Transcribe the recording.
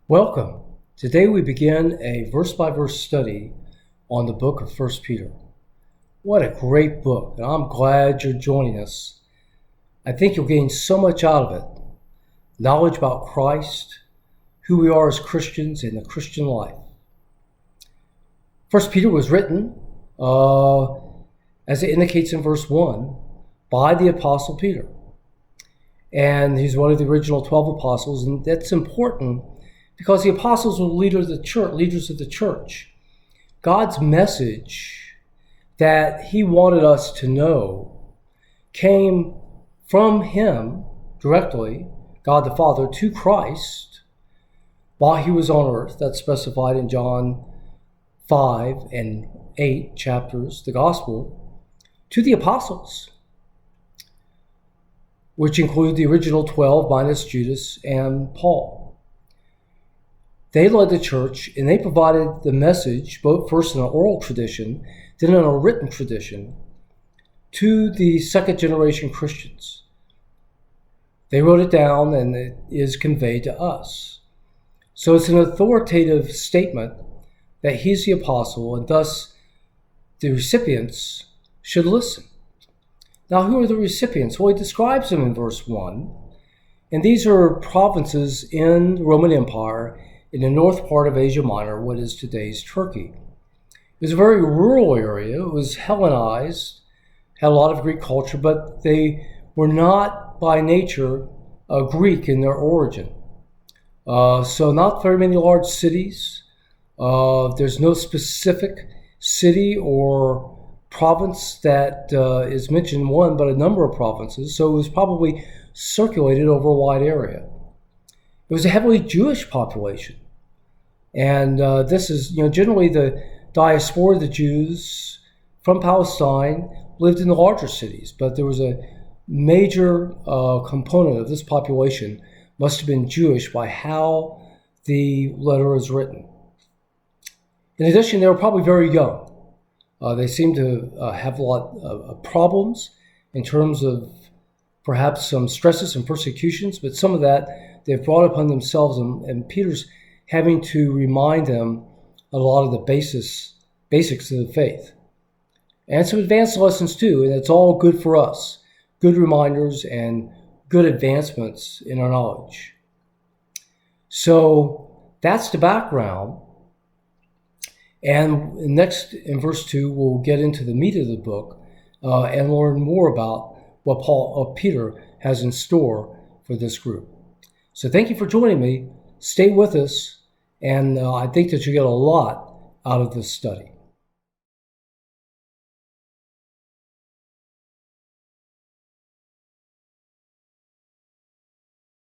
Welcome. Today we begin a verse-by-verse study on the book of 1 Peter. What a great book, and I'm glad you're joining us. I think you'll gain so much out of it. Knowledge about Christ, who we are as Christians, and the Christian life. 1 Peter was written, as it indicates in verse 1, by the Apostle Peter. And he's one of the original 12 apostles, and that's important because the apostles were leaders of the church. God's message that he wanted us to know came from him directly, God the Father, to Christ while he was on earth. That's specified in John 5 and 8 chapters, the gospel, to the apostles, which include the original 12 minus Judas and Paul. They led the church, and they provided the message, both first in an oral tradition, then in a written tradition, to the second generation Christians. They wrote it down, and it is conveyed to us. So it's an authoritative statement that he's the apostle, and thus the recipients should listen. Now, who are the recipients? Well, he describes them in verse 1, and these are provinces in the Roman Empire in the north part of Asia Minor, what is today's Turkey. It was a very rural area. It was Hellenized, had a lot of Greek culture, but they were not by nature Greek in their origin. So not very many large cities. There's no specific city or province that is mentioned one, but a number of provinces. So it was probably circulated over a wide area. It was a heavily Jewish population. And this is, generally the diaspora of the Jews from Palestine lived in the larger cities, but there was a major component of this population must have been Jewish by how the letter is written. In addition, they were probably very young. They seemed to have a lot of problems in terms of perhaps some stresses and persecutions, but some of that they've brought upon themselves, and Peter's having to remind them a lot of the basics of the faith. And some advanced lessons too, and it's all good for us. Good reminders and good advancements in our knowledge. So that's the background. And next, in verse 2, we'll get into the meat of the book and learn more about what Peter has in store for this group. So thank you for joining me. Stay with us, and I think that you get a lot out of this study.